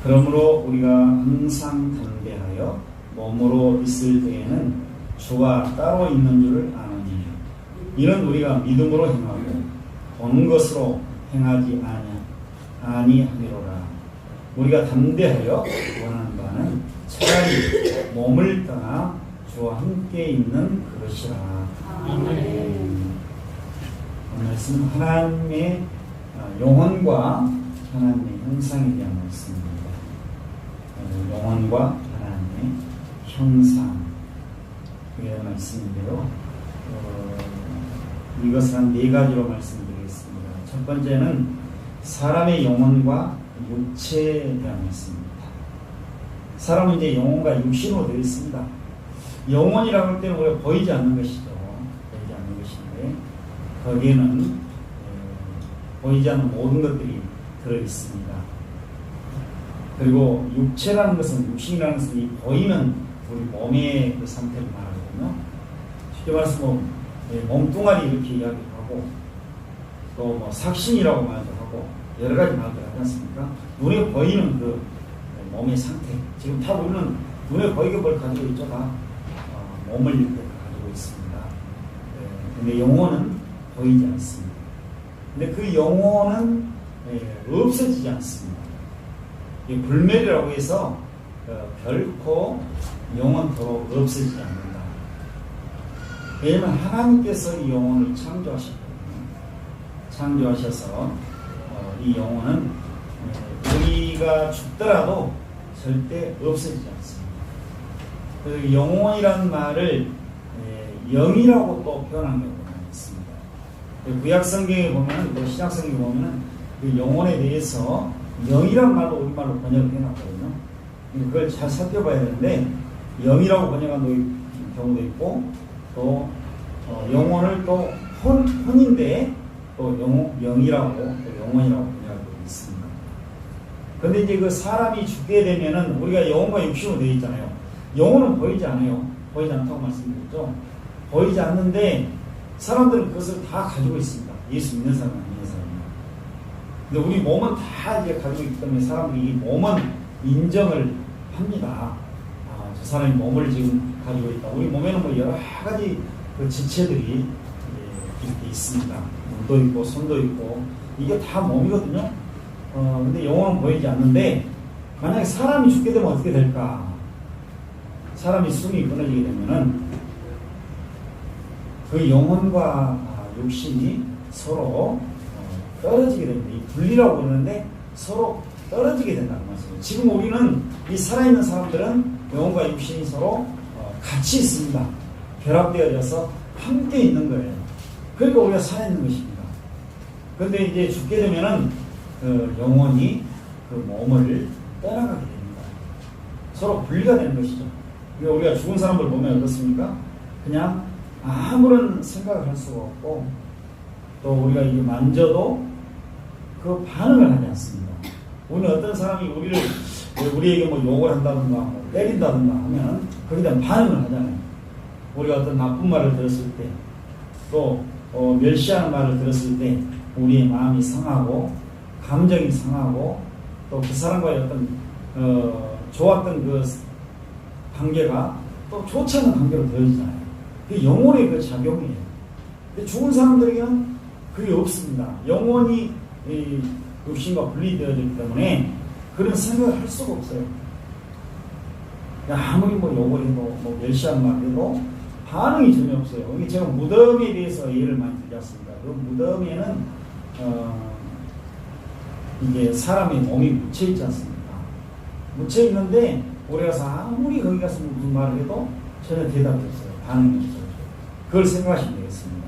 그러므로 우리가 항상 담대하여 몸으로 있을 때에는 주와 따로 있는 줄을 아노니 이는 우리가 믿음으로 행하고 보는 것으로 행하지 아니하리로라. 우리가 담대하여 원하는 바는 차라리 몸을 떠나 주와 함께 있는 그것이라. 아멘. 말씀 하나님의 영혼과 하나님의 형상에 대한 말씀입니다. 영혼과 하나님의 형상 그게 말씀인데요. 이것을 한 네 가지로 말씀드리겠습니다. 첫 번째는 사람의 영혼과 육체에 대한 말씀입니다. 사람은 이제 영혼과 육신으로 되어 있습니다. 영혼이라고 할 때는 우리가 보이지 않는 것이죠. 보이지 않는 것인데 거기에는 보이지 않는 모든 것들이 들어있습니다. 그리고 육체라는 것은, 육신이라는 것은 이 보이는 우리 몸의 그 상태를 말하거든요. 쉽게 말해서 몸뚱아리 이렇게 이야기하고 또 뭐 삭신이라고 말도 하고 여러 가지 말들 하지 않습니까? 눈에 보이는 그 몸의 상태. 지금 다 우리는 눈에 보이게 뭘 가지고 있죠. 다 몸을 이렇게 가지고 있습니다. 근데 영혼은 보이지 않습니다. 근데 그 영혼은 없어지지 않습니다. 불멸이라고 해서 결코 영원토록 없어지지 않는다. 왜냐하면 하나님께서 이 영혼을 창조하셨거든요. 창조하셔서 이 영혼은 우리가 죽더라도 절대 없어지지 않습니다. 그 영혼이라는 말을 영이라고 또 표현한 경우가 있습니다. 구약 성경에 보면, 또 신약 성경에 보면은 그 영혼에 대해서 영이라는 말로 우리말로 번역을 해놨거든요. 그걸 잘 살펴봐야 되는데 영이라고 번역한 경우도 있고 또 영혼을 또 혼인데 또 영이라고 또 영혼이라고 번역하고 있습니다. 그런데 이제 그 사람이 죽게 되면은 우리가 영혼과 육신으로 되어 있잖아요. 영혼은 보이지 않아요. 보이지 않다고 말씀드렸죠. 보이지 않는데 사람들은 그것을 다 가지고 있습니다. 예수 믿는 사람, 안 믿는 사람. 근데 우리 몸은 다 이제 가지고 있기 때문에 사람들이 이 몸은 인정을 합니다. 저 사람이 몸을 지금 가지고 있다. 우리 몸에는 뭐 여러 가지 그 지체들이 이렇게 있습니다. 눈도 있고 손도 있고 이게 다 몸이거든요. 근데 영혼은 보이지 않는데 만약에 사람이 죽게 되면 어떻게 될까? 사람이 숨이 끊어지게 되면은 그 영혼과 육신이 서로 떨어지게 됩니다. 이 분리라고 그러는데 서로 떨어지게 된다는 말씀이에요. 지금 우리는 이 살아있는 사람들은 영혼과 육신이 서로 같이 있습니다. 결합되어져서 함께 있는 거예요. 그러니까 우리가 살아있는 것입니다. 그런데 이제 죽게 되면은 그 영혼이 그 몸을 떠나가게 됩니다. 서로 분리가 되는 것이죠. 그러니까 우리가 죽은 사람들 보면 어떻습니까? 그냥 아무런 생각을 할 수가 없고 또 우리가 이게 만져도 그 반응을 하지 않습니다. 우리는 어떤 사람이 우리에게 뭐 욕을 한다든가 뭐 때린다든가 하면 거기에 대한 반응을 하잖아요. 우리가 어떤 나쁜 말을 들었을 때 또 멸시하는 말을 들었을 때 우리의 마음이 상하고 감정이 상하고 또 그 사람과의 어떤 좋았던 그 관계가 또 좋지 않은 관계로 되어지잖아요. 그게 영혼의 그 작용이에요. 근데 죽은 사람들에게는 그게 없습니다. 영혼이 이 육신과 분리되어졌기 때문에 그런 생각을 할 수가 없어요. 아무리 뭐 욕을 해도 뭐 멸시한 말 해도 반응이 전혀 없어요. 이게 제가 무덤에 대해서 예를 많이 들었습니다. 그 무덤에는 이게 사람의 몸이 묻혀 있지 않습니까? 묻혀 있는데 우리 가서 아무리 거기 가서 무슨 말을 해도 전혀 대답이 없어요. 반응이 없어요. 그걸 생각하시면 되겠습니다.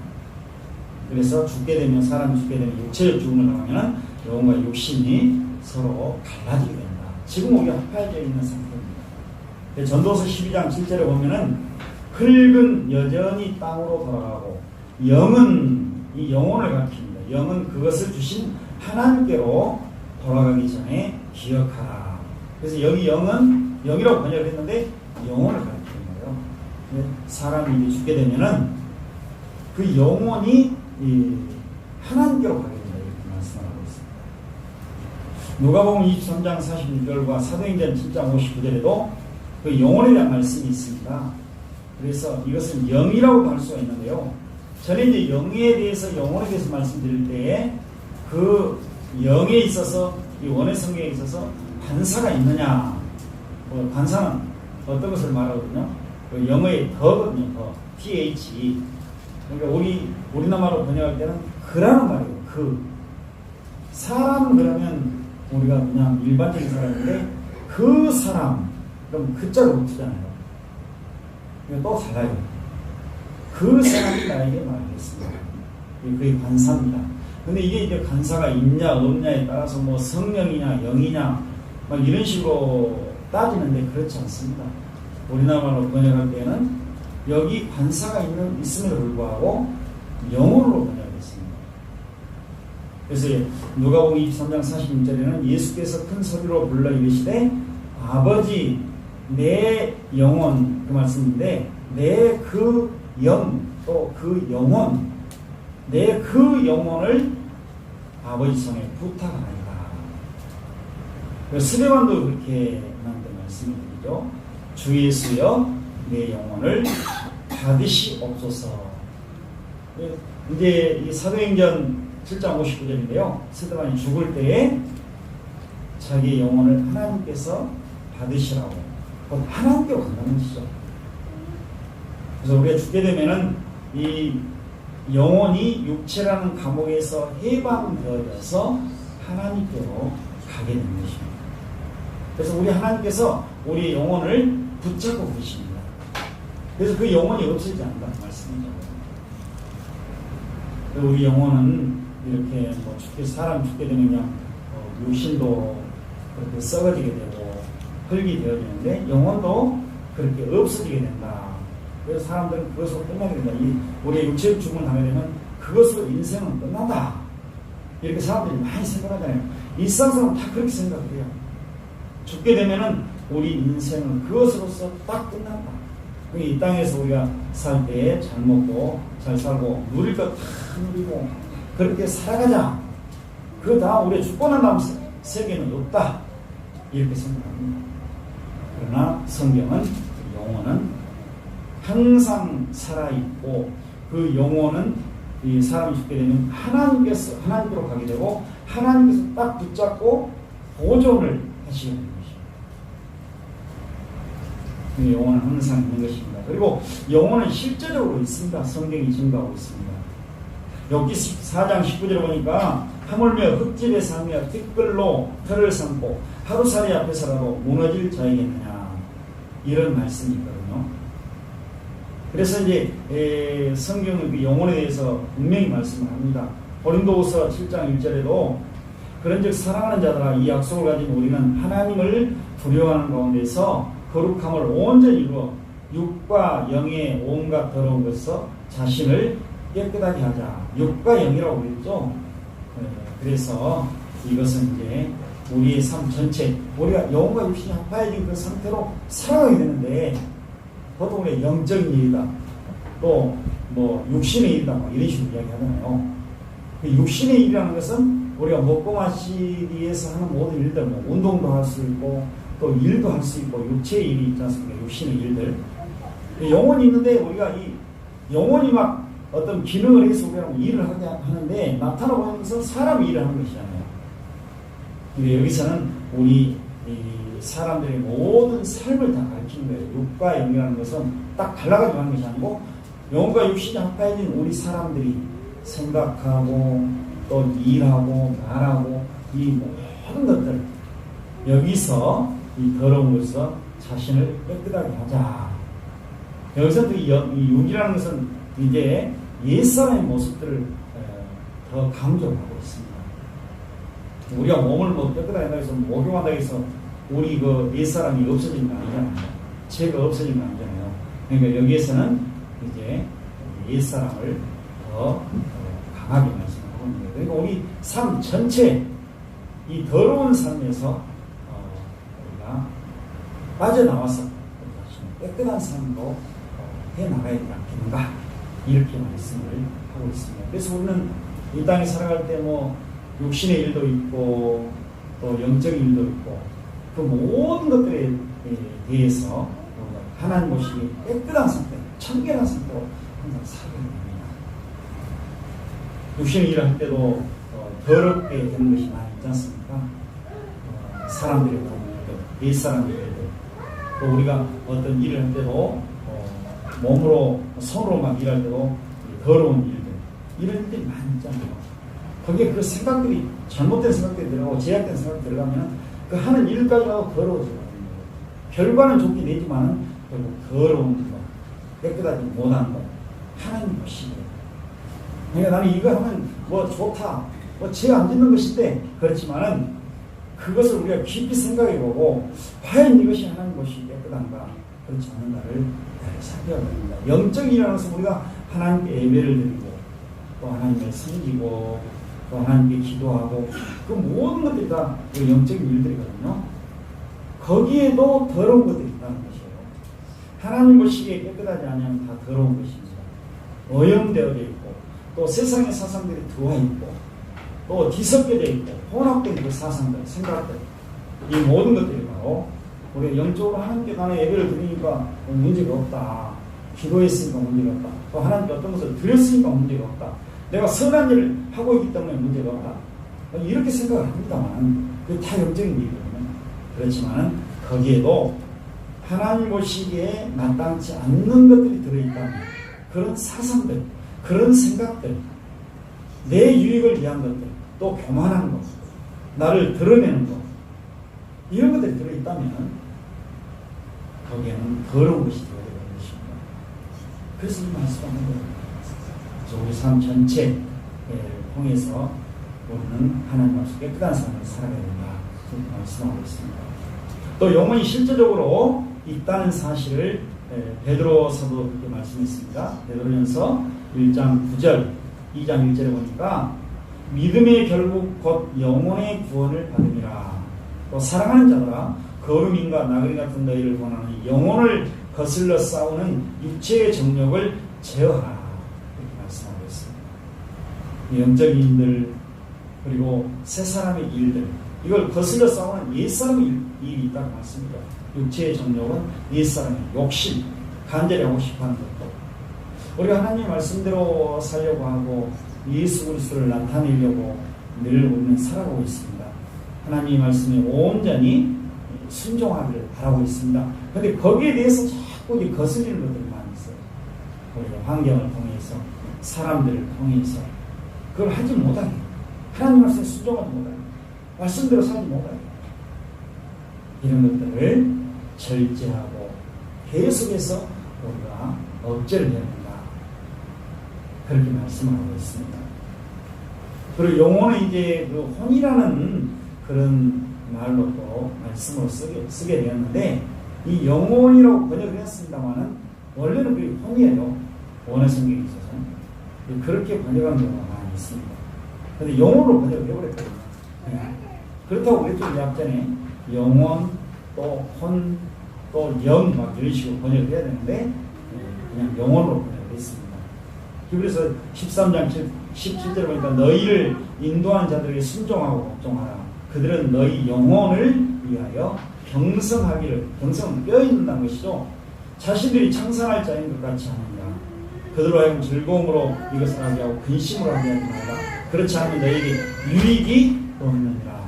그래서 사람이 죽게 되면 육체적 죽음을 당하면 영혼과 육신이 서로 갈라지게 된다. 지금 우리가 합해져 있는 상태입니다. 전도서 12장 7절에 보면은 흙은 여전히 땅으로 돌아가고 영은 이 영혼을 가리킵니다. 영은 그것을 주신 하나님께로 돌아가기 전에 기억하라. 그래서 여기 영은 영이라고 번역했는데 영혼을 가리키는 거예요. 사람이 죽게 되면은 그 영혼이 하나님께로 가게 된다. 이렇게 말씀하고 있습니다. 누가복음 23장 46절과 사도행전 7장 59절에도 그 영혼에 대한 말씀이 있습니다. 그래서 이것은 영이라고도 할 수가 있는데요. 저는 이제 영에 대해서, 영혼에 대해서 말씀드릴 때에 그 영에 있어서, 이 원의 성경에 있어서 관사가 있느냐, 관사는 어떤 것을 말하거든요. 그 영어의 더거든요. 더. TH. 그러니까 우리나라로 번역할 때는 그라는 말이에요. 그. 사람 그러면 우리가 그냥 일반적인 사람인데 그 사람, 그럼 그자가 붙잖아요. 또 달라요. 그 사람이 나에게 말하겠습니다. 그게 관사입니다. 근데 이게 이제 관사가 있냐 없냐에 따라서 뭐 성령이냐 영이냐 막 이런 식으로 따지는데 그렇지 않습니다. 우리나라로 번역할 때는 여기 관사가 있음에도 불구하고 영혼으로 번역했습니다. 그래서 누가복음 23장 46절에는 예수께서 큰 소리로 불러 이르시되 아버지 내 영혼, 그 말씀인데 내 그 영 또 그 영혼, 내 그 영혼을 아버지 손에 부탁하나이다. 스데반도 그렇게 하나님께 말씀을 드리죠. 주 예수여 내 영혼을 받으시옵소서. 이제 이 사도행전 7장 59절인데요. 스데반이 죽을 때에 자기의 영혼을 하나님께서 받으시라고, 곧 하나님께로 간다는 것이죠. 그래서 우리가 죽게 되면은 이 영혼이 육체라는 감옥에서 해방되어져서 하나님께로 가게 되는 것입니다. 그래서 우리 하나님께서 우리의 영혼을 붙잡고 계십니다. 그래서 그 영혼이 없어지지 않는다는 말씀이죠. 우리 영혼은 이렇게 뭐 사람 죽게 되면 그냥 육신도 그렇게 썩어지게 되고 흙이 되어지는데 영혼도 그렇게 없어지게 된다. 그래서 사람들은 그것으로 끝나게 된다. 우리의 육체의 죽음을 하게 되면 그것으로 인생은 끝난다. 이렇게 사람들이 많이 생각하잖아요. 일상사람은 다 그렇게 생각해요. 죽게 되면은 우리 인생은 그것으로서 딱 끝난다. 이 땅에서 우리가 살 때에 잘 먹고 잘 살고 누릴 것 다 누리고 그렇게 살아가자. 그 다음 우리가 죽고 난 다음 세계는 없다. 이렇게 생각합니다. 그러나 성경은 영혼은 항상 살아있고 그 영혼은 이 사람이 죽게 되면 하나님께로 가게 되고 하나님께서 딱 붙잡고 보존을 하시게 되는 것입니다. 그 영혼은 항상 있는 것입니다. 그리고 영혼은 실제적으로 있습니다. 성경이 증거하고 있습니다. 욥기 4장 19절에 보니까 하물며 흙집에 사며 티끌로 털을 삼고 하루살이 앞에서라도 무너질 자이겠느냐, 이런 말씀이 있거든요. 그래서 이제 성경은 그 영혼에 대해서 분명히 말씀을 합니다. 고린도후서 7장 1절에도 그런즉 사랑하는 자들아 이 약속을 가진 우리는 하나님을 두려워하는 가운데서 거룩함을 온전히 이루어 육과 영의 온갖 더러운 것에서 자신을 깨끗하게 하자. 육과 영이라고 그랬죠. 그래서 이것은 이제 우리의 삶 전체, 우리가 영혼과 육신이 합하여진 그 상태로 살아가게 되는데, 보통 우리가 영적인 일이다, 또 뭐 육신의 일이다, 뭐 이런 식으로 이야기하잖아요. 그 육신의 일이라는 것은 우리가 먹고 마시기 위해서 하는 모든 일들, 뭐 운동도 할 수 있고 또 일도 할 수 있고 육체의 일이 있지 않습니까? 육신의 일들. 영혼이 있는데 우리가 이 영혼이 막 어떤 기능을 해서 우리가 일을 하게 하는데 나타나 보이는 것은 사람이 일을 하는 것이잖아요. 근데 여기서는 우리 사람들의 모든 삶을 다 가르치는 거예요. 육과 영이라는 것은 딱 갈라가지고 하는 것이 아니고 영혼과 육신이 합해진 우리 사람들이 생각하고 또 일하고 말하고 이 모든 것들, 여기서 이 더러운 것에서 자신을 깨끗하게 하자. 여기서 이 육이라는 것은 이제 옛사람의 모습들을 더 강조하고 있습니다. 우리가 몸을 뭐 깨끗하게 한다고 해서 목욕한다고 해서 우리 그 옛사람이 없어진 거 아니잖아요. 죄가 없어진 거 아니잖아요. 그러니까 여기에서는 이제 옛사람을 더 강하게 말씀하고 있는 거예요. 그러니까 우리 삶 전체 이 더러운 삶에서 우리가 빠져나와서 깨끗한 삶으로 해나가야 되지 않겠는가, 이렇게 말씀을 하고 있습니다. 그래서 우리는 이 땅에 살아갈 때 뭐 육신의 일도 있고 또 영적인 일도 있고 그 모든 것들에 대해서 하나님 보시기에 깨끗한 상태, 청결한 상태로 항상 살아야 됩니다. 육신의 일을 할 때도 더럽게 되는 것이 많이 있지 않습니까? 사람들이 보는 일들, 옛사람들이 또 우리가 어떤 일을 할 때도 몸으로, 손으로만 일할 때도 더러운 일들, 이런 일들이 많이 있잖아요. 거기에 그 생각들이, 잘못된 생각들이 들어가고 제약된 생각이 들어가면 그 하는 일까지도 더러워져요. 결과는 좋게 되지만 결국 더러운 것, 깨끗하지 못한 것, 하나님 보시기에. 그러니까 나는 이거 하면 뭐 좋다, 뭐 죄 안 짓는 것인데, 그렇지만은 그것을 우리가 깊이 생각해 보고 과연 이것이 하나님 보시기에 깨끗한가, 그렇지 않은가를 살펴야 됩니다. 영적인 일이라는 것은 우리가 하나님께 예배를 드리고 또 하나님을 섬기고 또 하나님께 기도하고 그 모든 것들이 다 그 영적인 일들이거든요. 거기에도 더러운 것들이 있다는 것이에요. 하나님 보시기에 깨끗하지 않으면 다 더러운 것이죠. 오염되어져 있고 또 세상의 사상들이 들어와 있고 또 뒤섞여져 있고 혼합된 그 사상들, 생각들, 이 모든 것들이 바로 우리가 영적으로 하나님께 나는 예배를 드리니까 문제가 없다. 기도했으니까 문제가 없다. 또 하나님께 어떤 것을 드렸으니까 문제가 없다. 내가 선한 일을 하고 있기 때문에 문제가 없다. 이렇게 생각을 합니다만 그게 다 영적인 일이거든요. 그렇지만 거기에도 하나님 보시기에 마땅치 않는 것들이 들어있다면 그런 사상들, 그런 생각들, 내 유익을 위한 것들, 또 교만한 것, 나를 드러내는 것, 이런 것들이 들어있다면 거기에는 더러운 것이 되어야 되는 것입니다. 그래서 이 말씀하는 거예요. 우리 삶 전체를 통해서 우리는 하나님 앞에서 깨끗한 삶을 살아가야 된다. 그렇게 말씀하고 있습니다. 또 영혼이 실제적으로 있다는 사실을 베드로서도 그렇게 말씀했습니다. 베드로전서 1장 9절, 2장 1절에 보니까 믿음의 결국 곧 영혼의 구원을 받음이라. 또 사랑하는 자들아 거름인과 나그네 같은 너희를 권하는 영혼을 거슬러 싸우는 육체의 정욕을 제어하라. 이렇게 말씀하고 있습니다. 영적인 일들 그리고 새 사람의 일들 이걸 거슬러 싸우는 옛사람의 일이 있다고 말씀입니다. 육체의 정욕은 옛사람의 욕심, 간절히 하고 싶어하는 것도 우리가 하나님의 말씀대로 살려고 하고 예수 그리스도를 나타내려고 늘 우리는 살아가고 있습니다. 하나님의 말씀에 온전히 순종하기를 바라고 있습니다. 그런데 거기에 대해서 자꾸 거슬리는 것들이 많이 있어요. 우리가 환경을 통해서 사람들을 통해서 그걸 하지 못하게 하나님 말씀에 순종하지 못하게 말씀대로 살지 못하게 이런 것들을 절제하고 계속해서 우리가 억제를 해야 된다. 그렇게 말씀하고 있습니다. 그리고 영혼은 이제 그 혼이라는 그런 말로 또 말씀으로 쓰게 되었는데 이 영혼이라고 번역을 했습니다만은 원래는 그게 혼이에요. 원어 성경에 있어서 그렇게 번역한 경우가 많이 있습니다. 그런데 영혼으로 번역을 해버렸거든요. 그렇다고 우리 좀 앞전에 영혼 또 혼 또 영 막 이런 식으로 번역을 해야 되는데 그냥 영혼으로 번역을 했습니다. 그래서 13장 17절에 보니까 너희를 인도하는 자들에게 순종하고 복종하라. 그들은 너희 영혼을 위하여 경성하기를, 경성은 뼈있는다는 것이죠. 자신들이 창산할 자인 것 같이 하느니라. 그들로 하여금 즐거움으로 이것을 하게 하고 근심으로 하게 하지 말라. 그렇지 않으면 너희에게 유익이 없느니라.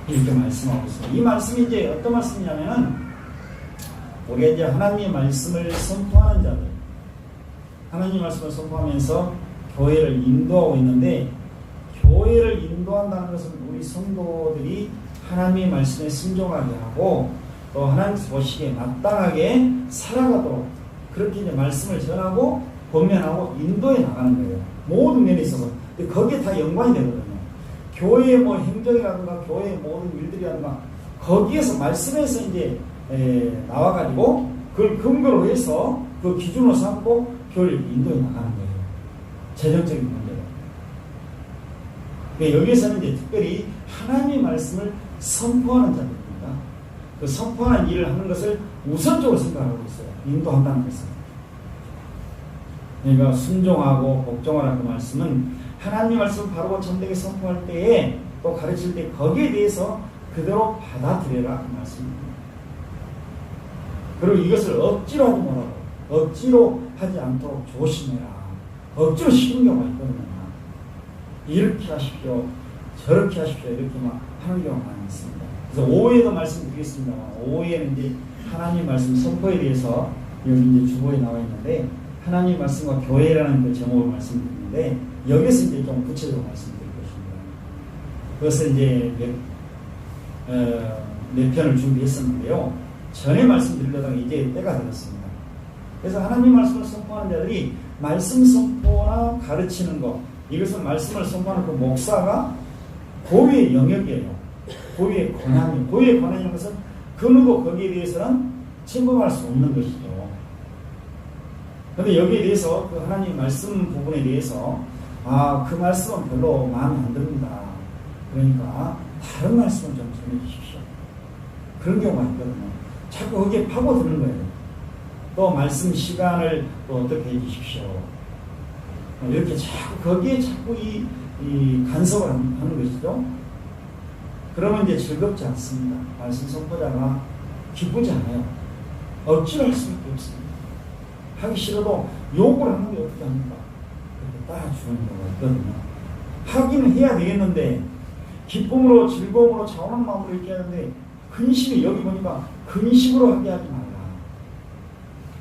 이렇게 말씀하고 있습니다. 이 말씀이 이제 어떤 말씀이냐면은 우리가 이제 하나님의 말씀을 선포하는 자들, 하나님의 말씀을 선포하면서 교회를 인도하고 있는데 교회를 인도한다는 것은 우리 성도들이 하나님의 말씀에 순종하게 하고 또 하나님께서 보시기에 마땅하게 살아가도록 그렇게 이제 말씀을 전하고 권면하고 인도해 나가는 거예요. 모든 면에 있어서. 근데 거기에 다 연관이 되거든요. 교회의 뭐 행정이라든가 교회의 모든 일들이라든가 거기에서 말씀에서 이제 나와가지고 그걸 근거로 해서 그 기준으로 삼고 교회를 인도해 나가는 거예요. 재정적인 문제로. 그러니까 여기에서는 이제 특별히 하나님의 말씀을 선포하는 자들입니다. 그 선포하는 일을 하는 것을 우선적으로 생각하고 있어요. 인도한다는 것은. 그러니까 순종하고 복종하라는 그 말씀은 하나님의 말씀을 바로 참되게 선포할 때에 또 가르칠 때 거기에 대해서 그대로 받아들여라 그 말씀입니다. 그리고 이것을 억지로 하지 말라고, 억지로 하지 않도록 조심해라. 억지로 시키는 경우가 있거든요. 이렇게 하십시오, 저렇게 하십시오, 이렇게 막 하는 경우가 많이 있습니다. 그래서 5회도 말씀드리겠습니다만, 5회는 이제 하나님 말씀 선포에 대해서 여기 이제 주보에 나와 있는데, 하나님 말씀과 교회라는 그 제목을 말씀드리는데, 여기서 이제 좀 구체적으로 말씀드릴 것입니다. 그것을 이제 몇 편을 준비했었는데요. 전에 말씀드리려다가 이제 때가 되었습니다. 그래서 하나님 말씀을 선포하는 자들이 말씀 선포나 가르치는 것, 이것은 말씀을 선포하는 그 목사가 고유의 영역이에요. 고유의 권한이에요. 고유의 권한이라는 것은 그 누구 거기에 대해서는 침범할 수 없는 것이죠. 그런데 여기에 대해서 그 하나님 말씀 부분에 대해서 그 말씀은 별로 마음에 안 듭니다. 그러니까 다른 말씀을 좀 전해주십시오. 그런 경우가 있거든요. 자꾸 거기에 파고드는 거예요. 또 말씀 시간을 또 어떻게 해주십시오. 이렇게 자꾸 거기에 자꾸 이 간섭을 하는 것이죠. 그러면 이제 즐겁지 않습니다. 말씀 선포자가 기쁘지 않아요. 억지로 할 수밖에 없습니다. 하기 싫어도 욕을 하는 게 어떻게 합니까? 그렇게 따라주는 경우가 있거든요. 하기는 해야 되겠는데 기쁨으로 즐거움으로 차오는 마음으로 이렇게 하는데 근심이, 여기 보니까 근심으로 하게 하지 말라.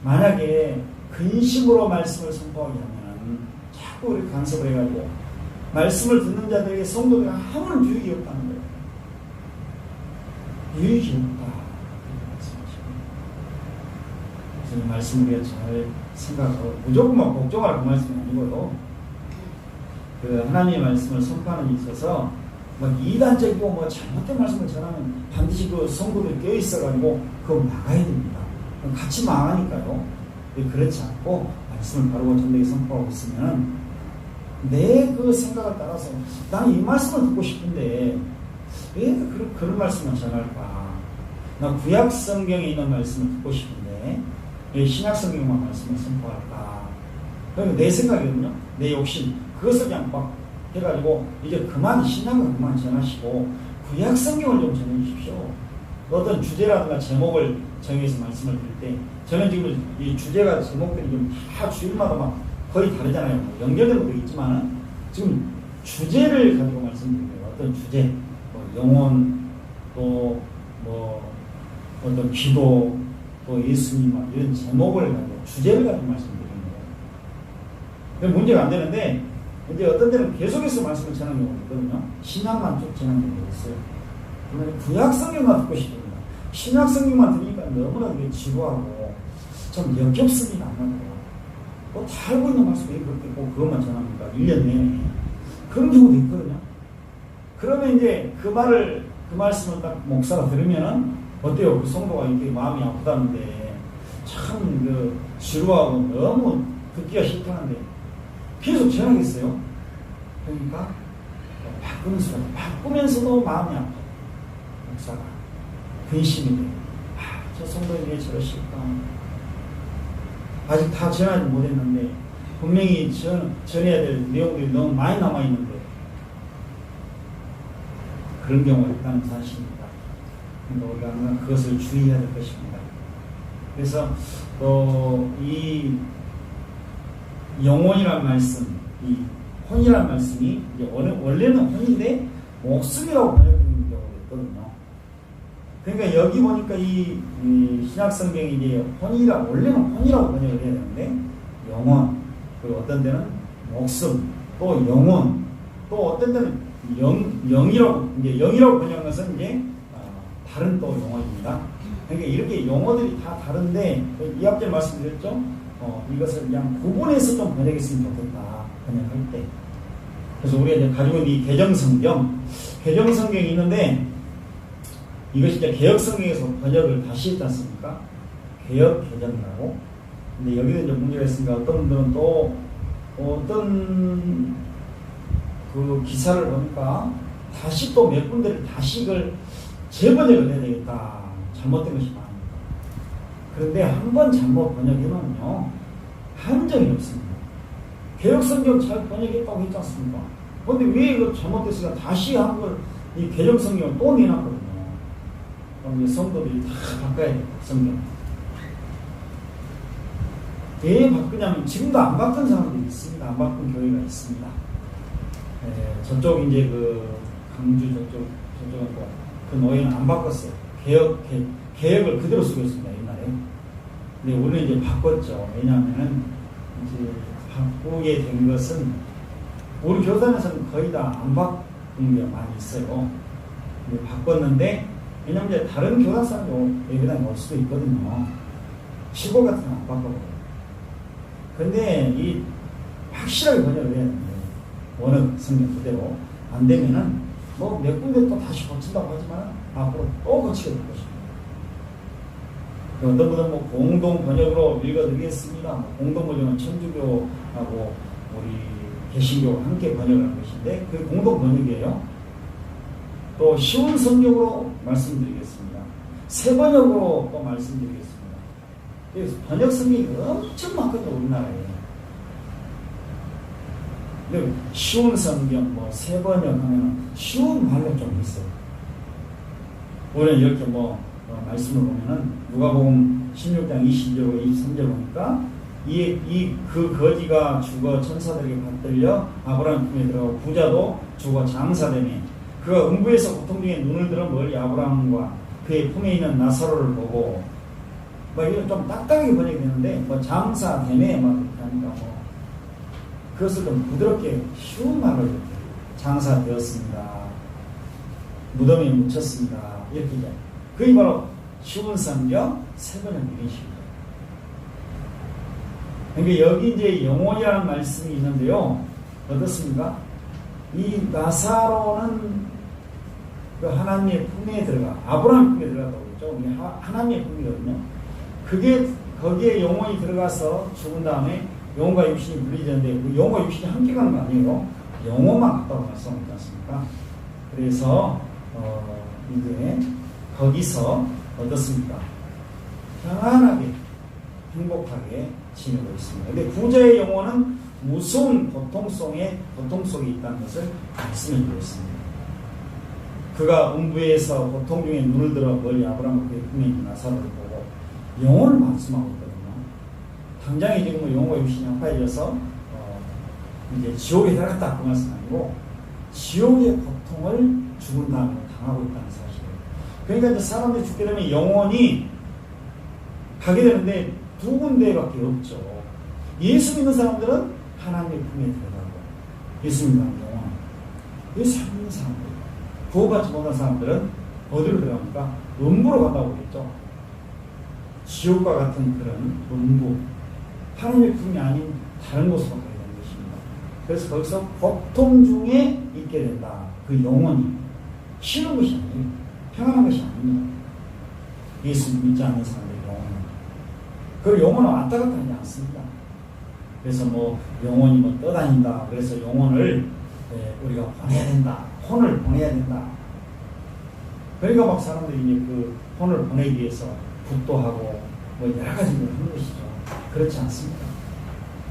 만약에 근심으로 말씀을 선포하게 하면 자꾸 이렇게 간섭을 해가지고 말씀을 듣는 자들에게 성도들이 아무런 유익이 없다는 거예요. 유익이 없다. 그래서 이 말씀을 우리가 잘 생각하고, 무조건 막 걱정할 그 말씀이 아니고요. 그 하나님의 말씀을 선포하는 데 있어서 뭐 이단적이고 뭐 잘못된 말씀을 전하면 반드시 그 성도들이 껴있어가지고 그거 막아야 됩니다. 같이 망하니까요. 그렇지 않고 말씀을 바르고 전되게 선포하고 있으면 내 그 생각을 따라서 나는 이 말씀을 듣고 싶은데 왜 그런 말씀을 전할까? 나 구약 성경에 있는 말씀을 듣고 싶은데 왜 신약 성경만 말씀을 선포할까? 그러니까 내 생각이거든요. 내 욕심. 그것을 그냥 막 해가지고 이제 그만 신약은 그만 전하시고 구약 성경을 좀 전해주십시오. 어떤 주제라든가 제목을 정해서 말씀을 드릴 때, 저는 지금 이 주제가 제목들이 좀 다 주일마다 막 거의 다르잖아요. 연결된 것도 있지만 지금 주제를 가지고 말씀드려요. 어떤 주제, 뭐 영혼, 또 뭐 어떤 기도, 또 예수님, 이런 제목을 가지고 주제를 가지고 말씀드리는 거예요. 문제가 안 되는데 이제 어떤 때는 계속해서 말씀을 전하는 경우가 있거든요. 신약만 쭉 전하는 경우가 있어요. 그러면 구약 성경만 듣고 싶습니다. 신약 성경만 들으니까 너무나 그게 지루하고 좀 역겹습니다. 안 하고. 뭐 다 알고 있는 말씀 왜 그렇게 꼭 그것만 전합니까? 1년 내내. 그런 경우도 있거든요. 그러면 이제 그 말씀을 딱 목사가 들으면은 어때요? 그 성도가 이렇게 마음이 아프다는데 참 그 지루하고 너무 듣기가 싫다는데 계속 전하겠어요? 그러니까 바꾸면서도 마음이 아파. 목사가 근심이 돼. 저 성도는 왜 저러실까? 아직 다 전하지 못했는데 분명히 전해야 될 내용들이 너무 많이 남아있는데 그런 경우가 있다는 사실입니다. 그러니까 우리가 항상 그것을 주의해야 될 것입니다. 그래서 이 영혼이란 말씀, 이 혼이란 말씀이 이제 원래는 혼인데 목숨이라고 번역되는 경우가 있거든요. 그러니까 여기 보니까 이 신약 성경이 이제 원래는 혼이라고 번역을 해야 되는데 영혼, 그리고 어떤 데는 목숨, 또 영혼, 또 어떤 데는 영이라고 번역한 것은 이제 다른 또 용어입니다. 그러니까 이렇게 용어들이 다 다른데 이 앞에 말씀드렸죠. 이것을 그냥 구분해서 좀 번역했으면 좋겠다. 번역할 때. 그래서 우리가 이제 가지고 있는 이 개정성경이 있는데 이것이 이제 개혁성경에서 번역을 다시 했지 않습니까? 개혁개정이라고. 근데 여기도 이제 문제가 있으니까 어떤 분들은 또 어떤 그 기사를 보니까 다시 또 몇 군데를 다시 이걸 재번역을 해야 되겠다. 잘못된 것이 많습니다. 그런데 한번 잘못 번역해놓으면요 한정이 없습니다. 개혁성경 잘 번역했다고 했지 않습니까? 그런데 왜 이거 잘못됐으니까 다시 한 걸 이 개정 성경을 또 내놨거든요. 그럼 이제 성도들이 다 바꿔야 돼요, 성경. 왜 바꾸냐면 지금도 안 바꾼 사람들이 있습니다. 안 바꾼 교회가 있습니다. 저쪽 이제 그 강주 저쪽은 그 노예는 안 바꿨어요. 개혁을 그대로 쓰고 있습니다, 옛날에. 근데 우리는 이제 바꿨죠. 왜냐하면은 이제 바꾸게 된 것은 우리 교단에서는 거의 다 안 바꾼 게 많이 있어요. 근데 바꿨는데 왜냐면 이제 다른 교단 사람도 예배당에 올 수도 있거든요. 시골 같은 건 안 바꿔버려요. 근데 이 확실하게 번역을 해야 되는데 원어 성경 그대로 안 되면은 뭐 몇 군데 또 다시 고친다고 하지만 앞으로 또 고치게 될 것입니다. 어떤 분은 뭐 공동 번역으로 읽어드리겠습니다. 뭐 공동 번역은 천주교하고 우리 개신교 함께 번역을 한 것인데 그 공동 번역이에요. 또 쉬운 성경으로 말씀드리겠습니다. 새 번역으로 또 말씀드리겠습니다. 그래서 번역 성경이 엄청 많거든요, 우리나라에. 근데 쉬운 성경, 뭐 새 번역 하면 쉬운 말로 좀 있어요. 우리는 이렇게 말씀을 보면은 누가복음 16장 20절 23절 보니까 그 거지가 죽어 천사들에게 받들려 아브라함 품에 들어가고 부자도 죽어 장사되매 그가 음부에서 고통 중에 눈을 들어 멀리 아브라함과 그의 품에 있는 나사로를 보고 이건 좀 딱딱하게 번역이 되는데 장사되매 막 이렇게 하니까 그것을 좀 부드럽게 쉬운 말로 이렇게 장사되었습니다. 무덤에 묻혔습니다. 이렇게 이제 그게 바로 쉬운 성경 새 번역 이런 식이에요. 그러니까 여기 이제 영혼이라는 말씀이 있는데요. 어떻습니까? 이 나사로는 그 하나님의 품에 들어가 아브라함 품에 들어갔다고 그랬죠. 우리 하나님의 품이거든요. 그게 거기에 영혼이 들어가서 죽은 다음에 영혼과 육신이 분리되는데 그 영혼과 육신이 함께 가는 거 아니에요. 영혼만 갔다고 말씀하지 않습니까? 그래서 이제 거기서 어떻습니까? 평안하게 행복하게 지내고 있습니다. 근데 부자의 영혼은 무서운 고통 속에 있다는 것을 말씀해 주고 있습니다. 그가 음부에서 고통 중에 눈을 들어 멀리 아브라함과 그의 품에 있는 나사로를 보고 영혼을 말씀하고 있거든요. 당장에 지금 영혼과 육신이 아파해져서 이제 지옥에 들어갔다 그 말씀 아니고 지옥의 고통을 죽은 다음에 당하고 있다는 사실이에요. 그러니까 이제 사람들이 죽게 되면 영혼이 가게 되는데 두 군데밖에 없죠. 예수 믿는 사람들은 하나님의 품에 들어가고 예수 믿는 영혼. 예수 믿는 사람들, 구원받지 못한 사람들은 어디로 들어갑니까? 음부로 간다고 그랬죠. 지옥과 같은 그런 음부, 하나님의 품이 아닌 다른 곳으로 가게 되는 것입니다. 그래서 거기서 고통 중에 있게 된다. 그 영혼이 쉬는 것이 아니에요. 평안한 것이 아닙니다. 예수 믿지 않는 사람들의 영혼은. 그 영혼은 왔다 갔다 하지 않습니다. 그래서 영혼이 떠다닌다. 그래서 영혼을 우리가 보내야 된다. 혼을 보내야 된다. 그러니까 막 사람들이 이제 그 혼을 보내기 위해서 굿도하고 여러 가지 걸 하는 것이죠. 그렇지 않습니다.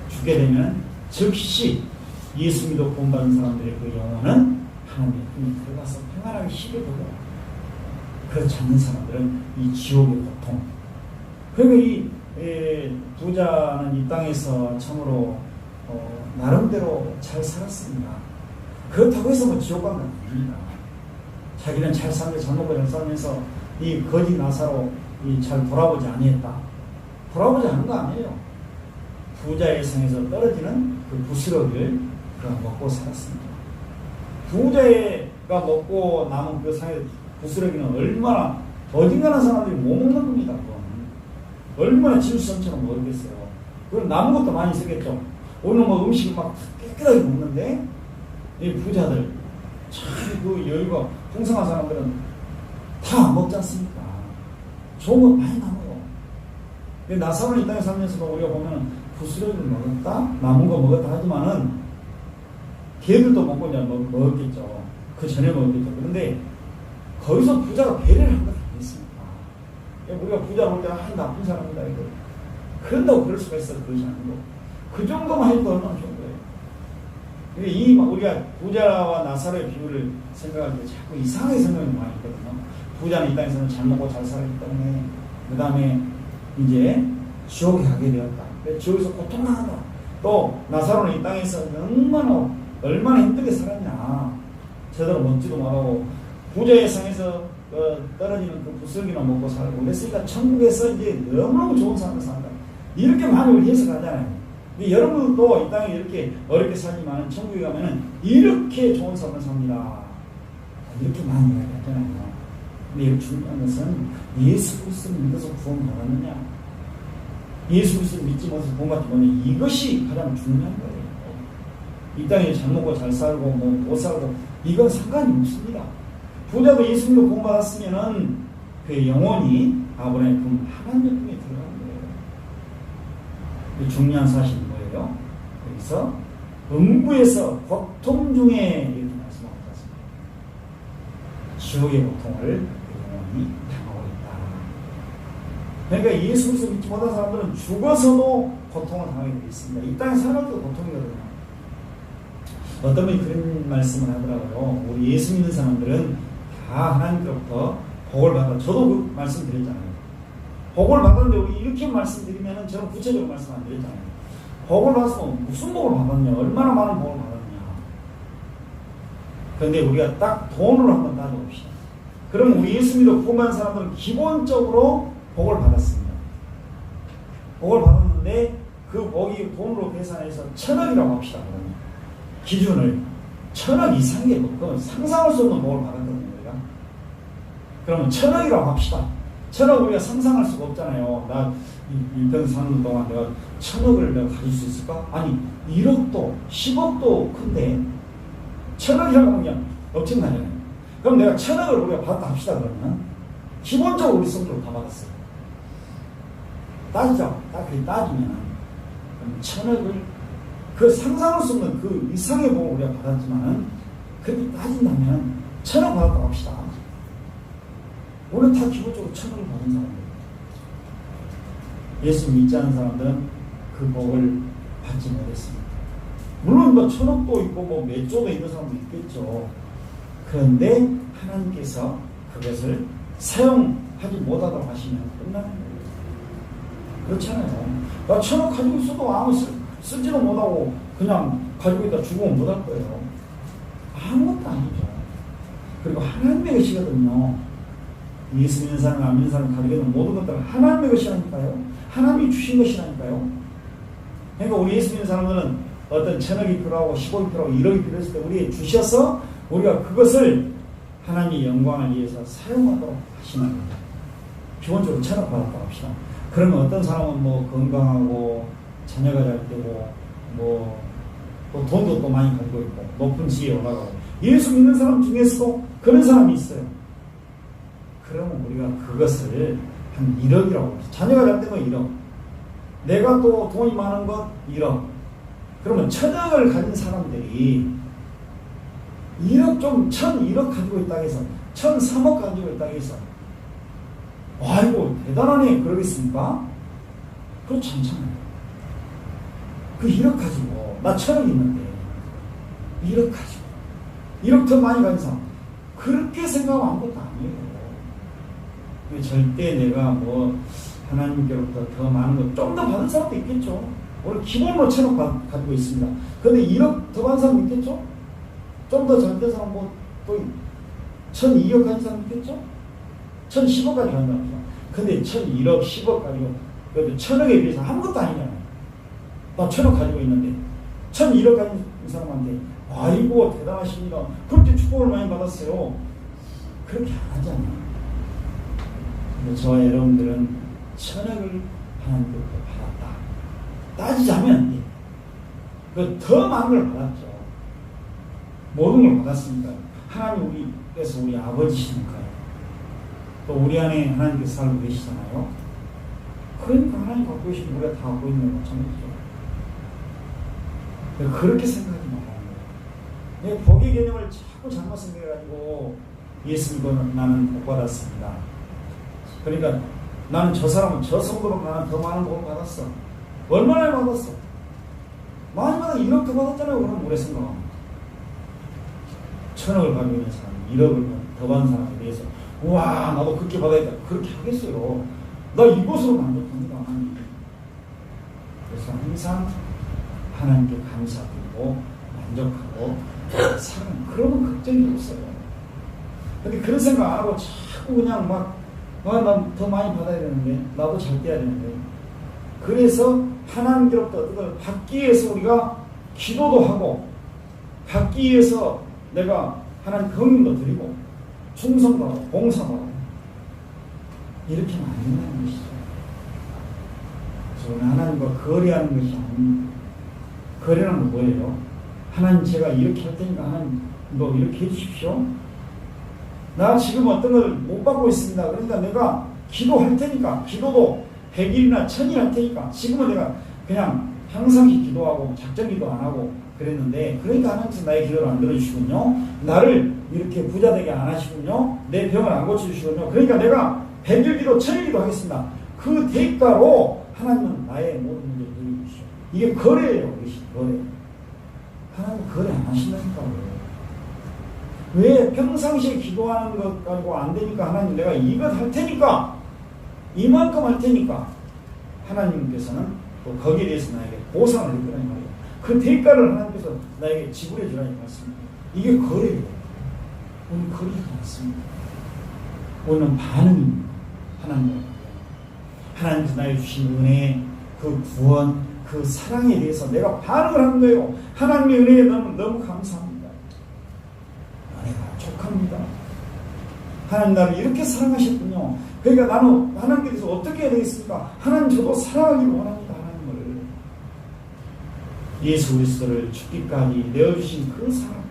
죽게 되면 즉시 예수 믿어 구원받은 사람들의 그 영혼은 하나님의 품에 들어가서 평안하게 쉬게 되고 그렇지 않는 사람들은 이 지옥의 고통. 그러니까 이 부자는 이 땅에서 참으로 나름대로 잘 살았습니다. 그렇다고 해서 지옥 간 건 아닙니다. 자기는 잘 살며 잘 먹고 잘 살면서 이 거지 나사로 잘 돌아보지 아니했다. 돌아보지 않은 거 아니에요. 부자의 상에서 떨어지는 그 부스러기를 그가 먹고 살았습니다. 부자가 먹고 남은 그 상의 부스러기는 얼마나 어딘가는 사람들이 못 먹는 겁니다. 그건. 얼마나 진수성처럼 먹겠어요. 그럼 남은 것도 많이 쓰겠죠. 오늘 음식을 막 깨끗하게 먹는데 이 부자들 참 그 여유가 풍성한 사람들은 다 안 먹지 않습니까? 좋은 것 많이 남아요. 나사로는 이 땅에 살면서도 우리가 보면 부스러기를 먹었다, 남은 거 먹었다 하지만은 개들도 먹고 이제 먹었겠죠. 그 전에 먹었겠죠. 그런데 거기서 부자가 배려를 한 것 아니겠습니까? 우리가 부자 볼 때는 나쁜 사람이다 이거. 그런다고 그럴 수가 있어. 그것이 아니고 그 정도만 해도 얼마나 좋은 거예요. 우리가 부자와 나사로의 비유를 생각할 때 자꾸 이상하게 생각이 많이 있거든요. 부자는 이 땅에서는 잘 먹고 잘 살기 때문에 그 다음에 이제 지옥에 가게 되었다. 지옥에서 고통당한다. 또 나사로는 이 땅에서 얼마나 힘들게 살았냐. 제대로 먹지도 못하고 부자의 상에서 떨어지는 그 부스러기나 먹고 살고 그랬으니까 천국에서 이제 너무너무 좋은 삶을 산다. 이렇게 많이 우리 해석하잖아요. 여러분도 이 땅에 이렇게 어렵게 살지만 천국에 가면은 이렇게 좋은 삶을 삽니다. 이렇게 많이 이야기하잖아요. 근데 중요한 것은 예수 그리스도를 믿어서 구원받았느냐, 예수 그리스도를 믿지 못해서 구원받지 못했느냐, 이것이 가장 중요한 거예요. 이 땅에 잘 먹고 잘 살고 못 살고 이건 상관이 없습니다. 부자도 예수 믿고 구원받았으면은 그 영혼이 아브라함의 금 하나님의 품에 들어가는 거예요. 중요한 사실이 뭐예요? 여기서 음부에서 고통 중에 이렇게 말씀하고 있습니다. 지옥의 고통을 영혼이 당하고 있다. 그러니까 예수 그리스도 믿지 못한 사람들은 죽어서도 고통을 당하게 되어 있습니다. 이 땅에 살아도 고통이거든요. 어떤 분이 그런 말씀을 하더라고요. 우리 예수 믿는 사람들은 다 하나님께로부터 복을 받아. 저도 그 말씀 드렸잖아요. 복을 받았는데 우리 이렇게 말씀드리면 저는 구체적으로 말씀 안 드렸잖아요. 복을 받았으면 무슨 복을 받았냐, 얼마나 많은 복을 받았냐. 그런데 우리가 딱 돈으로 한번 따져봅시다. 그럼 우리 예수 믿어 구원받은 사람들은 기본적으로 복을 받았습니다. 복을 받았는데 그 복이 돈으로 계산해서 1000억이라고 합시다. 그러면 기준을 1000억 이상의 복, 상상할 수 없는 복을 받았거든요. 우리가. 그러면 1000억이라고 합시다. 1000억 우리가 상상할 수가 없잖아요. 나 인평 사는 동안 내가 1000억을 내가 가질 수 있을까? 아니 1억도 10억도 큰데 1000억이라고 하면 그냥 엄청나잖아요. 그럼 내가 1000억을 우리가 받았다 합시다. 그러면 기본적으로 우리 성도를 다 받았어요. 따지자. 딱 그렇게 따지면 1000억을 그 상상할 수 없는 그 이상의 복을 우리가 받았지만은 그렇게 따진다면 1000억 받았다고 합시다. 우리는 다 기본적으로 1000억을 받은 사람들. 예수 믿지 않은 사람들은 그 복을 받지 못했습니다. 물론 뭐 1000억도 있고 뭐 몇 조도 있는 사람도 있겠죠. 그런데 하나님께서 그것을 사용하지 못하도록 하시면 끝나는 거예요. 그렇잖아요. 나 1000억 가지고 있어도 아무 쓰지도 못하고 그냥 가지고 있다 죽으면 못할 거예요. 아무것도 아니죠. 그리고 하나님의 것이거든요. 예수 믿는 사람, 안 믿는 사람 가지고 있는 모든 것들은 하나님의 것이라니까요. 하나님이 주신 것이라니까요. 그러니까 우리 예수 믿는 사람들은 어떤 1000억이 필요하고 10억이 필요하고 1억이 필요했을 때 우리에게 주셔서 우리가 그것을 하나님의 영광을 위해서 사용하도록 하시는 겁니다. 기본적으로 1000억 받았다고 합시다. 그러면 어떤 사람은 뭐 건강하고 자녀가 잘 되고 뭐 또 돈도 또 많이 가지고 있고 높은 지위에 올라가고 예수 믿는 사람 중에서도 그런 사람이 있어요. 그러면 우리가 그것을 한 1억이라고 합시다. 자녀가 잘 되면 1억, 내가 또 돈이 많은 것 1억. 그러면 1000억을 가진 사람들이 1억 좀 1001억 가지고 있다 해서 1003억 가지고 있다 해서 아이고 대단하네 그러겠습니까? 그렇지 않잖아요. 그 1억 가지고 나 1000억 있는데 1억 가지고 1억 더 많이 가진 사람 그렇게 생각하면 아무것도 아니에요. 절대 내가 뭐 하나님께로부터 더 많은 것 좀 더 받은 사람도 있겠죠. 오늘 기본으로 1000억 가지고 있습니다. 그런데 1억 더 받은 사람 있겠죠? 좀 더 잘 된 사람 뭐 또 1002억 가진 사람 있겠죠? 1010억까지 가는 사람이죠. 근데 1001억, 10억 가지고 그래도 1000억에 비해서 아무것도 아니잖아요. 나 1000억 가지고 있는데 1001억 가진 사람한테 아이고 대단하십니다. 그렇게 축복을 많이 받았어요. 그렇게 안 하잖아요. 근데 저와 여러분들은 1000억을 하나님께로부터 받았다. 따지자면 그 더 많은 걸 받았죠. 모든 걸 받았으니까 하나님 우리께서 우리 아버지시니까요. 또 우리 안에 하나님께서 살고 계시잖아요. 그러니까 하나님 갖고 계시면 우리가 다 갖고 있는 거 마찬가지죠. 그렇게 생각하지 말아요. 복의 개념을 자꾸 잘못 생각해가지고 예수 믿고 나는 복 받았습니다. 그러니까 나는 저 사람은 저 성도로 나는 더 많은 복을 받았어. 얼마나 받았어? 많이 받아 1억 더 받았잖아요. 그럼 우리 생각하면 천억을 가지고 있는 사람, 1억을 더 받는 사람에 대해서 와 나도 그렇게 받아야겠다 그렇게 하겠어요. 나 이것으로 만족합니다. 그래서 항상 하나님께 감사드리고 만족하고 사랑 그러면 걱정이 없어요. 근데 그런 생각 안 하고 자꾸 그냥 난 더 많이 받아야 되는데 나도 잘 돼야 되는데 그래서 하나님께로부터 그걸 받기 위해서 우리가 기도도 하고 받기 위해서 내가 하나님 경륜도 드리고 충성도 하고 봉사도 하고 이렇게 하면 안 된다는 것이죠. 그래서 하나님과 거래하는 것이 아닙니다. 거래라는 건 뭐예요? 하나님 제가 이렇게 할 테니까 하나님 너 이렇게 해주십시오. 나 지금 어떤 걸 못 받고 있습니다. 그러니까 내가 기도할 테니까 기도도 100일이나 1000일 할 테니까 지금은 내가 그냥 평상시 기도하고 작전 기도 안 하고 그랬는데 그러니까 하나님께서 나의 기도를 안 들어주시군요. 나를 이렇게 부자 되게 안 하시군요. 내 병을 안 고쳐주시군요. 그러니까 내가 100일 기도 1000일 기도 하겠습니다. 그 대가로 하나님은 나의 모든 문제를 해결해주시오. 이게 거래예요. 이것이 거래. 하나님 거래 안 하신다니까요. 왜 평상시에 기도하는 것 가지고 안 되니까 하나님 내가 이것 할 테니까 이만큼 할 테니까 하나님께서는 또 거기에 대해서 나에게 보상을 할 거란 말이에요. 그 대가를 하나님께서 나에게 지불해 주라는 말씀입니다. 이게 거래예요. 우리는 거래하지 않습니다. 우리는 반응입니다. 하나님께서 나에게 주신 은혜, 그 구원, 그 사랑에 대해서 내가 반응을 하는 거예요. 하나님의 은혜에 너무 감사합니다. 은혜가 족합니다. 하나님 나를 이렇게 사랑하셨군요. 그러니까 나는 하나님께 대해서 어떻게 해야 되겠습니까? 하나님 저도 사랑하기를 원합니다. 하나님을. 예수 그리스도를 죽기까지 내어주신 그 사랑,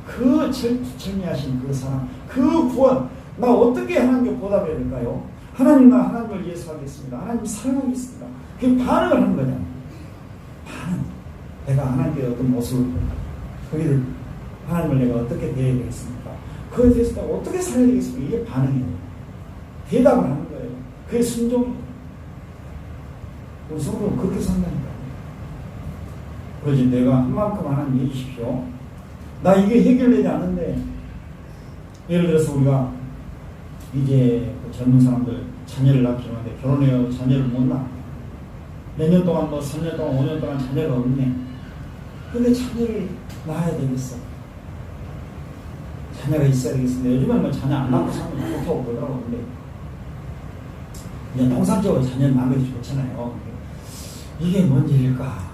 그 철저하신 그 사랑, 그 구원, 나 어떻게 하나님께 보답해야 될까요? 하나님 나 하나님을 위해서 하겠습니다. 하나님 사랑하겠습니다. 그게 반응을 하는 거냐? 반응. 내가 하나님께 어떤 모습을 볼까? 거기를 하나님을 내가 어떻게 대해야 되겠습니까? 그에 대해서 내가 어떻게 살아야 되겠습니까? 이게 반응이에요. 대답을 하는 거예요. 그게 순종이에요. 우리 성도는 그렇게 산다니까요. 그러지 내가 한 만큼 하나님 해주십시오. 나 이게 해결되지 않는데 예를 들어서 우리가 이제 그 젊은 사람들 자녀를 낳기는데 결혼해요. 자녀를 못 낳아. 몇 년 동안 3년 동안 5년 동안 자녀가 없네. 근데 자녀를 낳아야 되겠어. 자녀가 있어야 되겠습니다. 요즘은 자녀 안 낳고 사는 좋다고 그러더라고요. 근데 이제 통상적으로 자녀를 낳는 게 좋잖아요. 이게 뭔 일일까?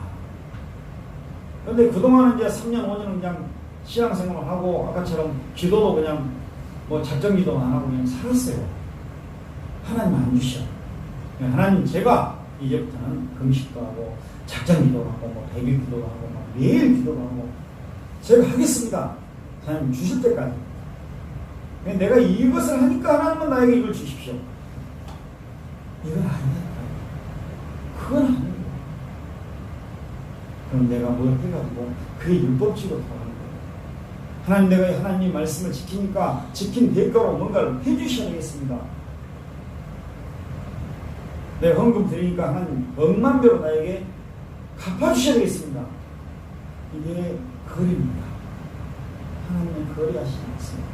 근데 그동안은 이제 3년, 5년은 그냥 신앙생활을 하고 아까처럼 기도도 그냥 작전 기도 안 하고 그냥 살았어요. 하나님 안 주셔. 하나님 제가 이제부터는 금식도 하고 작전 기도도 하고 100일 기도도 하고 매일 기도도 하고 제가 하겠습니다. 하나님 주실 때까지. 내가 이것을 하니까 하나님은 나에게 이걸 주십시오. 이건 아니니까요. 그건 아니에요. 그럼 내가 뭘 해가지고 그게 율법적으로 돌아가는 거예요. 하나님 내가 하나님 말씀을 지키니까 지킨 대가로 뭔가를 해주셔야 되겠습니다. 내가 헌금 드리니까 하나님 억만 배로 나에게 갚아주셔야 되겠습니다. 이게 거리입니다. 하나님은 거리하시지 않습니다.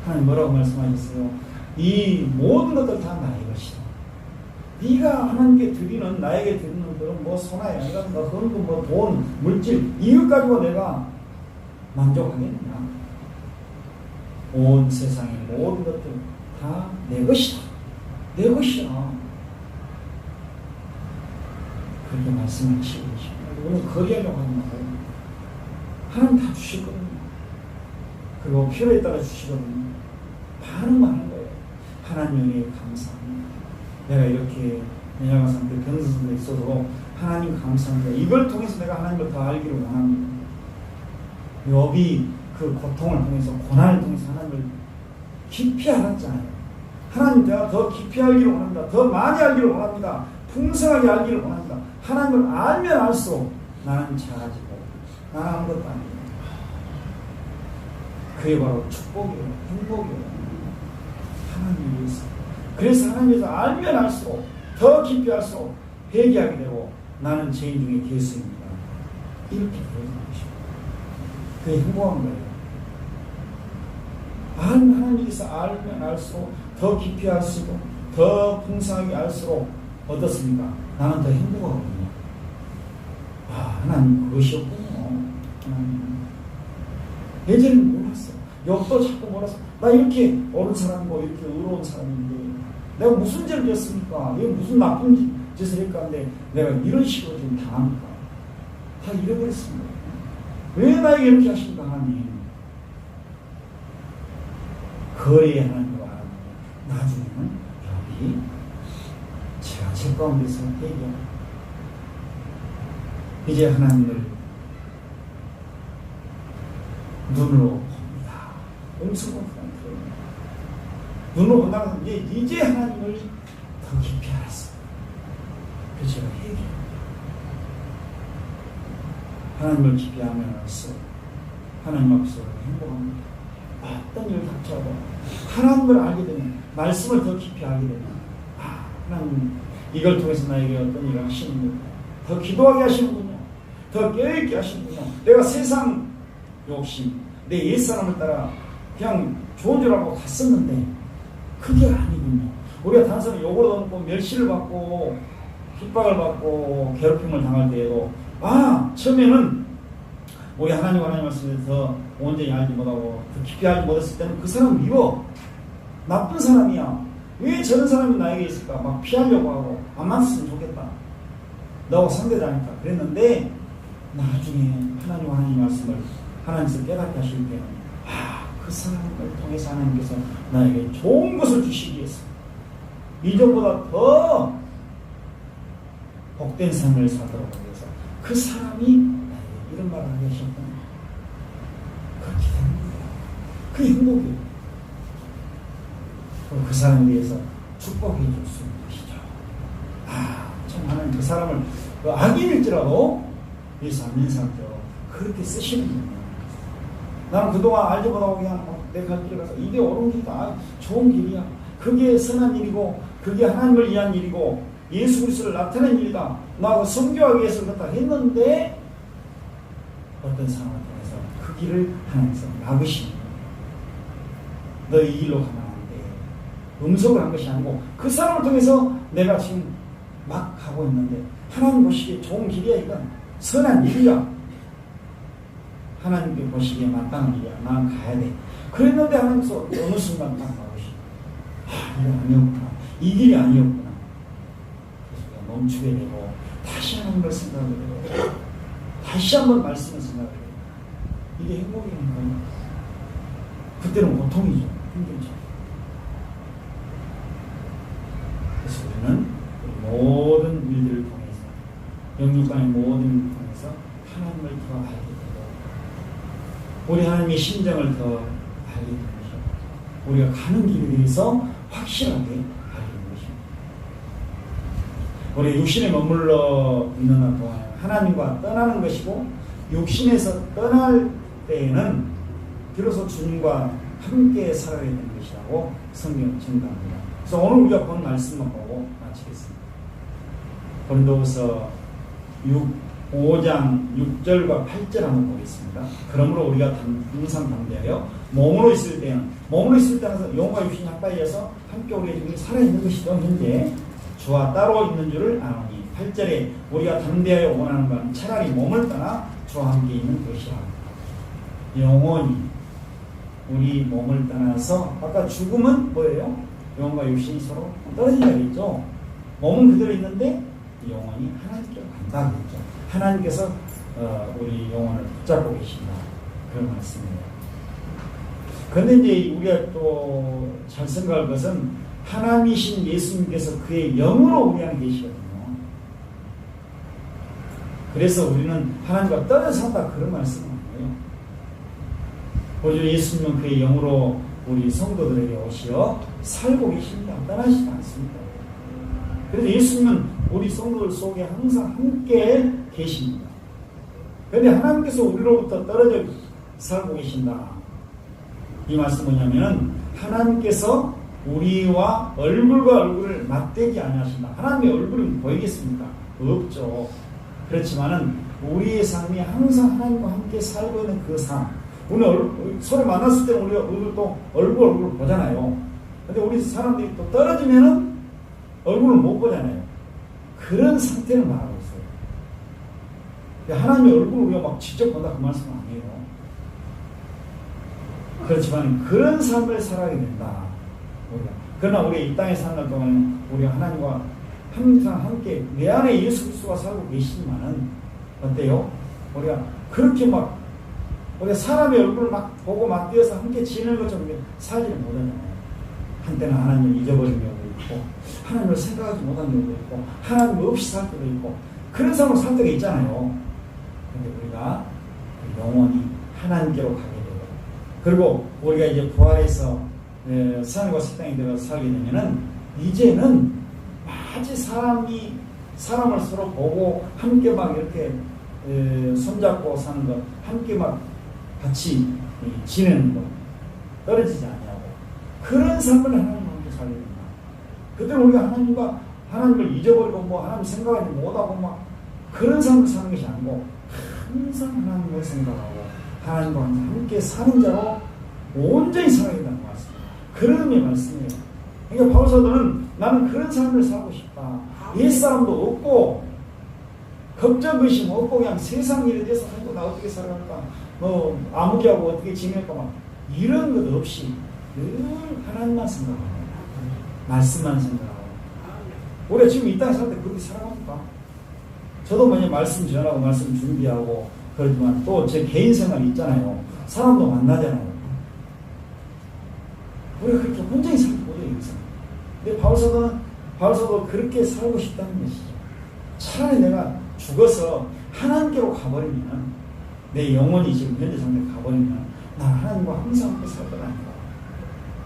하나님 뭐라고 말씀하셨어요? 이 모든 것들 다 나의 것이다. 네가 하나님께 드리는 나에게 드리는 그런 소나이 아니라 헌금 돈 물질 이것 가지고 내가 만족하겠느냐? 온 세상의 모든 것들 다 내 것이다. 내 것이야. 그렇게 말씀하시고 계십니다. 오늘 거리하려고 하는 거예요. 하나님 다 주시거든요. 그리고 필요에 따라 주시거든요. 반응만 하는 거예요. 하나님에 감사합니다. 내가 이렇게 내가 상태 변수가 있어도 하나님 감사합니다. 이걸 통해서 내가 하나님을 더 알기를 원합니다. 욥이 그 고통을 통해서 고난을 통해서 하나님을 깊이 알았잖아요. 하나님 내가 더 깊이 알기를 원합니다. 더 많이 알기를 원합니다. 풍성하게 알기를 원합니다. 하나님을 알면 알수록 나는 작아지고 나는 아무것도 아니에요. 그게 바로 축복이에요. 행복이에요. 하나님을 위해서. 그래서 하나님께서 알면 알수록 더 깊이 알수록 회개하게 되고 나는 죄인 중에 예수입니다. 이렇게 되는 것입니다. 그게 행복한 거예요. 하나님께서 알면 알수록 더 깊이 알수록 더 풍성하게 알수록 어떻습니까? 나는 더 행복하거든요. 하나님 그것이었군요. 예전에는 몰랐어. 욕도 자꾸 몰라서 나 이렇게 옳은 사람이고 이렇게 의로운 사람인데 내가 무슨 죄를 졌습니까? 내가 무슨 나쁜 짓을 했까 한데 내가 이런 식으로 지금 당합니까? 다 잃어버렸습니다. 왜 나에게 이렇게 하십니까 하나님? 거리에 하나님과 알았는데 나중에는 여기 제가 제 가운데서 회개합니다. 이제 하나님을 눈으로 봅니다. 음성으로 들어요. 눈으로 본다고 이제 하나님을 더 깊이 알았어요. 그래서 제가 회개합니다. 하나님을 깊이 알면 알수록 하나님 앞에서 행복합니다. 어떤 일을 닥쳐도 하나님을 알게 되면 말씀을 더 깊이 알게 되면 하나님 이걸 통해서 나에게 어떤 일을 하시는군요. 더 기도하게 하시는군요. 더 깨어있게 하시는군요. 내가 세상 욕심 내 옛사람을 따라 그냥 좋은 줄 알고 갔었는데 그게 아니군요. 우리가 단순히 욕을 얻고 멸시를 받고 핍박을 받고 괴롭힘을 당할 때에도 처음에는 우리 하나님 말씀에서 온전히 알지 못하고 더 깊이 알지 못했을 때는 그 사람 미워. 나쁜 사람이야. 왜 저런 사람이 나에게 있을까? 막 피하려고 하고 안 만났으면 좋겠다. 너하고 상대자니까. 그랬는데 나중에 하나님 말씀을 하나님께서 깨닫게 하실 때는 그 사람을 통해서 하나님께서 나에게 좋은 것을 주시기 위해서 이전보다 더 복된 삶을 살도록 하기 위해서 그 사람이 나에게 이런 말을 하게 하셨구나. 그렇게 되는 거예요. 그게 행복이에요. 그 사람에 대해서 축복해 줄 수 있는 것이죠. 참 하나님 그 사람을 악인일지라도 예수 안 믿는 사람들 그렇게 쓰시는군요. 나는 그동안 알지 못하고 그냥 내 갈 길에 가서 이게 옳은 길이다. 좋은 길이야. 그게 선한 일이고 그게 하나님을 위한 일이고 예수 그리스도를 나타낸 일이다. 나하고 선교하기 위해서 그렇다 했는데 어떤 상황을 통해서 그 길을 하나님께서 막으시는 거예요. 너 이 길로 가면 안 돼. 음성을 한 것이 아니고 그 사람을 통해서 내가 지금 막 가고 있는데 하나님 보시기에 좋은 길이야. 이건 선한 일이야. 하나님께 보시기에 마땅한 일이야. 나는 가야 돼. 그랬는데 하나님께서 어느 순간 딱 막으시고 이거 아니었구나. 이 길이 아니었구나. 그래서 멈추게 되고 다시 하나님을 생각을 해요. 다시 한번 말씀을 생각을 해요. 이게 행복인 거예요. 그때는 고통이죠. 힘들죠. 그래서 우리는 모든 일들을 통해서 영육간의 모든 일을 통해서 하나님을 더 알게 되고 우리 하나님의 심정을 더 알게 되는 것이고 우리가 가는 길에 대해서 확실하게 알게 되는 것입니다. 우리 육신에 머물러 있는 한 동안 하나님과 떠나는 것이고 육신에서 떠날 때에는 비로소 주님과 함께 살아야 되는 것이라고 성경은 증거합니다. 그래서 오늘 우리가 본 말씀만 보고 마치겠습니다. 고린도후서 5장 6절과 8절 한번 보겠습니다. 그러므로 우리가 항상 담대하여 몸으로 있을 때는 영과 육신이 합하여서 함께 우리의 중에 살아있는 것이죠. 현재 주와 따로 있는 줄을 아노니 8절에 우리가 담대하여 원하는 건 차라리 몸을 떠나 주와 함께 있는 것이라. 영혼이 우리 몸을 떠나서 아까 죽음은 뭐예요? 영혼과 육신이 서로 떨어진다 그랬죠. 몸은 그대로 있는데 영혼이 하나님께로 간다 그랬죠. 하나님께서 우리 영혼을 붙잡고 계신다 그런 말씀이에요. 그런데 이제 우리가 또 잘 생각할 것은 하나님이신 예수님께서 그의 영으로 우리 안에 계시거든요. 그래서 우리는 하나님과 떨어져 산다 그런 말씀은 아니에요. 오히려 예수님은 그의 영으로 우리 성도들에게 오시어 살고 계십니다. 떠나시지 않습니다. 그래서 예수님은 우리 성도들 속에 항상 함께 계십니다. 그런데 하나님께서 우리로부터 떨어져 살고 계신다. 이 말씀은 뭐냐면 하나님께서 우리와 얼굴과 얼굴을 맞대지 아니하신다. 하나님의 얼굴은 보이겠습니까? 없죠. 그렇지만은 우리의 삶이 항상 하나님과 함께 살고 있는 그 삶. 오늘 서로 만났을 때 우리가 또 얼굴 보잖아요. 근데 우리 사람들이 또 떨어지면은 얼굴을 못 보잖아요. 그런 상태를 말하고 있어요. 하나님의 얼굴을 우리가 막 직접 본다 그 말씀은 아니에요. 그렇지만 그런 삶을 살아야 된다. 우리가. 그러나 우리 이 땅에 사는 동안 우리가 하나님과 항상 함께 내 안에 예수 그리스도가 살고 계시지만은 어때요? 우리가 그렇게 막 우리가 사람의 얼굴을 막 보고 막 뛰어서 함께 지내는 것처럼 살지를 못하잖아요. 한때는 하나님을 잊어버린 경우도 있고 하나님을 생각하지 못한 경우도 있고 하나님 없이 살 때도 있고 그런 삶을 살 때가 있잖아요. 근데 우리가 영원히 하나님께로 가게 되고 그리고 우리가 이제 부활해서 하나님과 새 땅에 들어가서 살게 되면은 이제는 마치 사람을 서로 보고 함께 막 이렇게 손잡고 사는 것, 함께 막 같이 지내는 것, 떨어지지 않냐고. 그런 삶을 하나님과 함께 살게 된다. 그때는 우리가 하나님을 잊어버리고 뭐 하나님 생각하지 못하고 막 그런 삶을 사는 것이 아니고 항상 하나님을 생각하고 하나님과 함께 사는 자로 온전히 살아야 된다는 말씀입니다. 그런 의미의 말씀이에요. 그러니까 바울 사도는 나는 그런 삶을 살고 싶다. 옛사람도 없고 걱정 의심 없고 그냥 세상 일에 대해서 나 어떻게 살아갈까 뭐 아무개하고 어떻게 지낼까 막 이런 것 없이 늘 하나님만 생각하고 말씀만 생각하고 우리가 지금 이 땅에 살 때 그렇게 살아갑니까? 저도 먼저 말씀 전하고 말씀 준비하고 그렇지만 또 제 개인 생활이 있잖아요. 사람도 만나잖아요. 우리가 그렇게 혼자서 살지 못해요. 근데 바울사도 그렇게 살고 싶다는 것이죠. 차라리 내가 죽어서 하나님께로 가버리면 내 영혼이 지금 현재 상태에 가버리면 나 하나님과 항상 함께 살 것 아닌가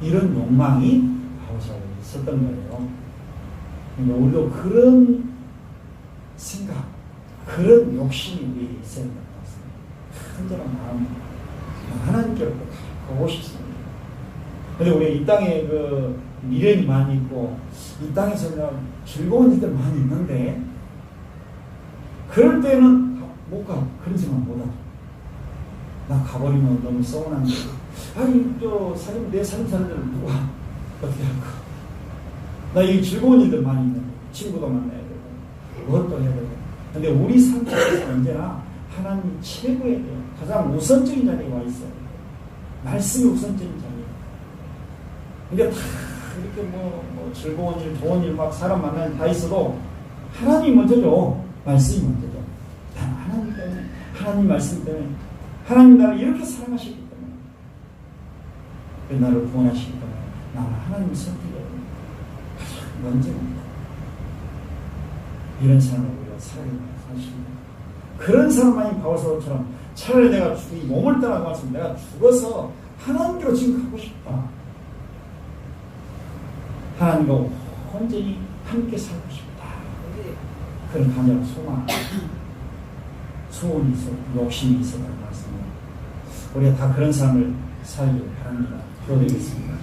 이런 욕망이 바울사도에 있었던 거예요. 그러니까 우리도 그런 생각 그런 욕심이 우리에 있어야 될 것 같습니다. 간절한 마음 하나님께로 가고 싶습니다. 근데 우리 이 땅에 그 미련이 많이 있고 이 땅에서 그냥 즐거운 일들 많이 있는데 그럴 때는 못 가. 그런 생각 못 하죠. 나 가버리면 너무 서운한데 아니 내 삶 사는 데는 누가 어떻게 할까? 나 이 즐거운 일들 많이 있는데 친구도 만나야 되고 그것도 해야 되고 근데 우리 삶 속에서 언제나 하나님이 최고의 가장 우선적인 자리에 와 있어요. 말씀이 우선적인 자리에. 근데 다 이렇게 뭐 즐거운 일, 좋은 일, 막 사람 만나는 다 있어도 하나님이 먼저죠. 말씀이 먼저죠. 난 하나님 때문에, 하나님 말씀 때문에, 하나님 나를 이렇게 사랑하시기 때문에, 나를 구원하시기 때문에, 나는 하나님 선택해야 됩니다. 가장 먼저입니다. 이런 삶을 우리가 살아야 됩니다. 사실입니다. 그런 사람만이 바울사도처럼 차라리 내가 이 몸을 떠나고 왔으면 내가 죽어서 하나님께로 지금 가고 싶다. 하나님과 온전히 함께 살고 싶다. 그런 간절한 소망, 소원이 있어, 욕심이 있었다는 말씀입니다. 우리가 다 그런 삶을 살기를 바랍니다. 기도드리겠습니다.